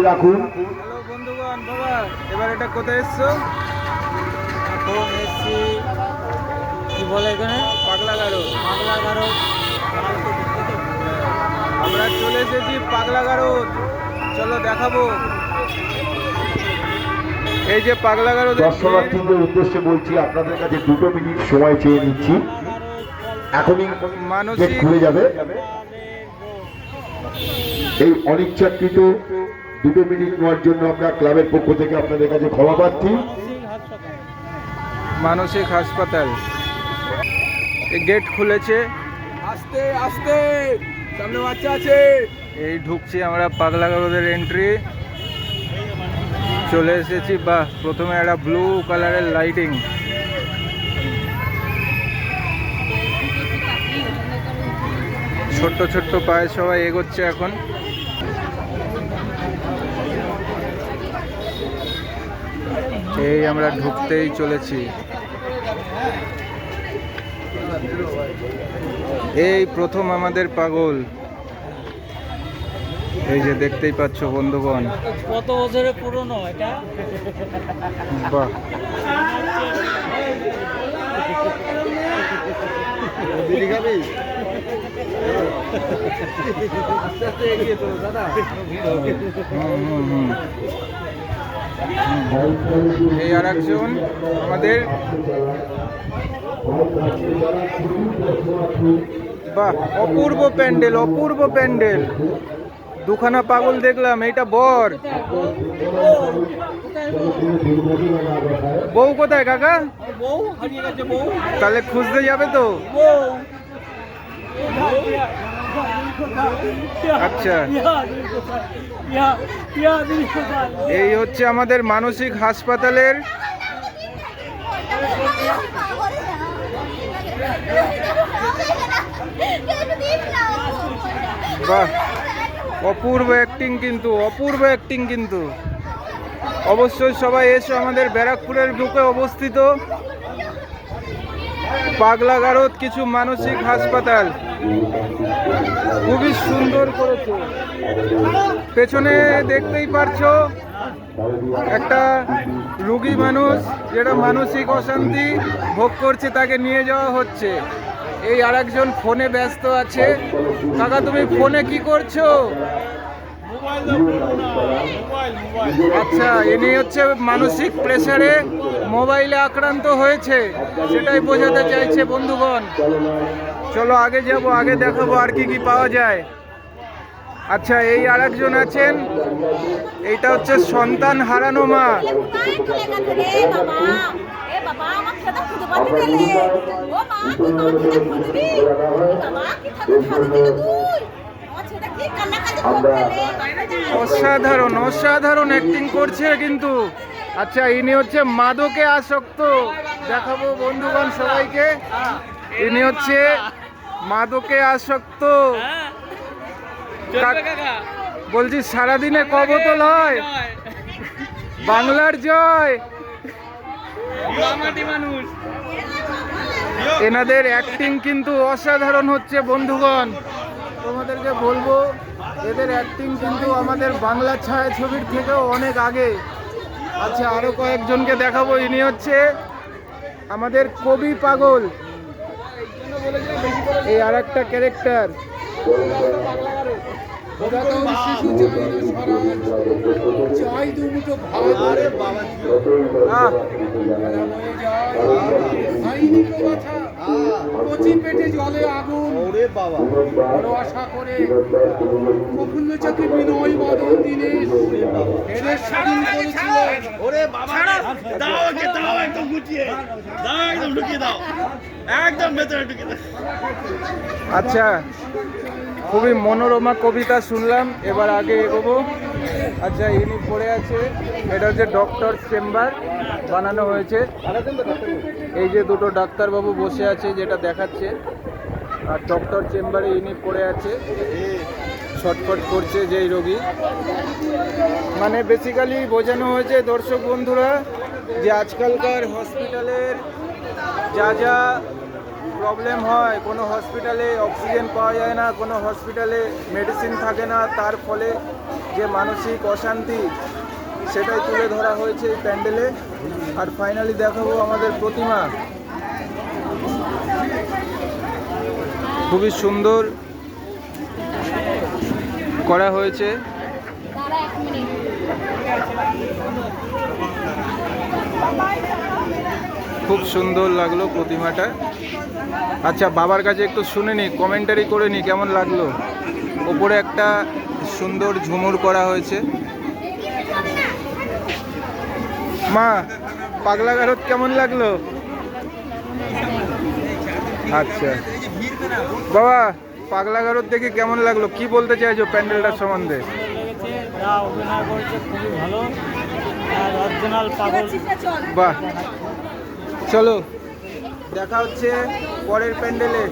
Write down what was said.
রাখুন। হ্যালো বন্ধুগণ, বাবা এবার এটা কোথায় এসছো? এখন এসছি কি বলে এখানে পাগলাগারো। পাগলাগারো। আমরা চলে এসেছি পাগলাগারো, চলো দেখাবো। এই যে পাগলাগারো দর্শনার্থীদের উদ্দেশ্যে বলছি, আপনাদের কাছে 2 মিনিট সময় চেয়ে নিচ্ছি, এখনই গেট খুলে যাবে। এই অনিচ্ছাকৃত 2 মিনিট নেওয়ার জন্য আমরা ক্লাবের পক্ষ থেকে আপনাদের কাছে ক্ষমা প্রার্থী। মানসিক হাসপাতাল গেট খুলেছে, আস্তে আস্তে সামনে বাচ্চা আছে। এই ঢুকছি আমরা পাগলাগারোদের এন্ট্রি চলে এসেছি। বাহ, প্রথমে একটা ব্লু কালারের লাইটিং, ছোট্ট ছোট্ট পায়ে সবাই এগোচ্ছে এখন। এই আমরা ঢুকতেই চলেছি। এই প্রথম আমাদের পাগল, এই যে দেখতেই পাচ্ছ বন্ধুগণ। কত বছরের পুরনো এটা? বাহ, এই আর একজন আমাদের। বাহ, অপূর্ব প্যান্ডেল, অপূর্ব প্যান্ডেল। দুখানা পাগল দেখলাম, এইটা বর। বউ কোথায় কাকা? বউ হারিয়ে গেছে। বউ তাহলে খুঁজতে যাবে তো? আচ্ছা, এই হচ্ছে আমাদের মানসিক হাসপাতালের বাহ, অপূর্ব অ্যাক্টিং কিন্তু, অপূর্ব অ্যাক্টিং কিন্তু। অবশ্যই সবাই এসো, আমাদের ব্যারাকপুরের বুকে অবস্থিত পাগলাগারদ কিছু মানসিক হাসপাতাল খুবই সুন্দর করেছে। পেছনে দেখতেই পারছো একটা রোগী মানুষ, যেটা মানসিক অশান্তি ভোগ করছে, তাকে নিয়ে যাওয়া হচ্ছে। এই আর একজন ফোনে ব্যস্ত আছে। কাকা তুমি ফোনে কি করছো? আচ্ছা, ইনি হচ্ছে মানসিক প্রেসারে মোবাইলে আক্রান্ত হয়েছে, সেটাই বোঝাতে চাইছে বন্ধুগণ। চলো আগে যাব, আগে দেখাবো আর কি কি পাওয়া যায়। আচ্ছা, এই আর একজন আছেন, এইটা হচ্ছে সন্তান হারানো মা। অসাধারণ অসাধারণ অ্যাক্টিং করছে কিন্তু। আচ্ছা, ইনি হচ্ছে মাদকে আসক্ত, দেখাবো বন্ধুগণ সবাইকে। ইনি হচ্ছে মাদকে আসক্ত। বলছি সারাদিনে ক বোতল হয়? বাংলার জয়। এনাদের অ্যাক্টিং কিন্তু অসাধারণ হচ্ছে বন্ধুগণ। তোমাদেরকে বলবো, এদের অ্যাক্টিং কিন্তু আমাদের বাংলা ছায়াছবির থেকেও অনেক আগে। আচ্ছা, আরো কয়েকজনকে দেখাবো। ইনি হচ্ছে আমাদের কবি পাগল, এই আর একটা ক্যারেক্টার। পেটে জলে আগুন, বড় আশা করে প্রফুল্ল চোখে বিনয় বদন দিনেশ এদের স্বাধীন করেছিল। ওরে বাবা, দাও ওকে, দাও একদম গুটিয়ে দাও, একদম ঢুকিয়ে দাও, একদম ভেতরে ঢুকিয়ে দাও। আচ্ছা, খুবই মনোরমা কবিতা শুনলাম, এবার আগে এগোবো। আচ্ছা, ইনি পড়ে আছে, এটা হচ্ছে ডক্টর চেম্বার বানানো হয়েছে। এই যে দুটো ডাক্তারবাবু বসে আছে, যেটা দেখাচ্ছে, আর ডক্টর চেম্বারে ইনি পড়ে আছে, ছটফট করছে যেই রোগী। মানে বেসিক্যালি বোঝানো হয়েছে দর্শক বন্ধুরা, যে আজকালকার হসপিটালের যা যা প্রবলেম হয়, কোনো হসপিটালে অক্সিজেন পাওয়া যায় না, কোনো হসপিটালে মেডিসিন থাকে না, তার ফলে যে মানসিক অশান্তি সেটাই তুলে ধরা হয়েছে এই প্যান্ডেলে। আর ফাইনালি দেখাবো আমাদের প্রতিমা, খুবই সুন্দর করা হয়েছে। খুব সুন্দর লাগলো প্রতিমাটা। আচ্ছা, বাবার কাছে একটু শুনে নি, কমেন্টারি করে নি কেমন লাগলো। ওপরে একটা সুন্দর ঝুমুর করা হয়েছে। মা, পাগলা গারদ কেমন লাগলো? আচ্ছা বাবা, পাগলা গারদ দেখে কেমন লাগলো, কি বলতে চাইছো প্যান্ডেলটার সম্বন্ধে? যা অভিনয় করেছে খুবই ভালো, আর অরিজিনাল পাগল। বাহ, চলো দেখা হচ্ছে পরের প্যান্ডেলে।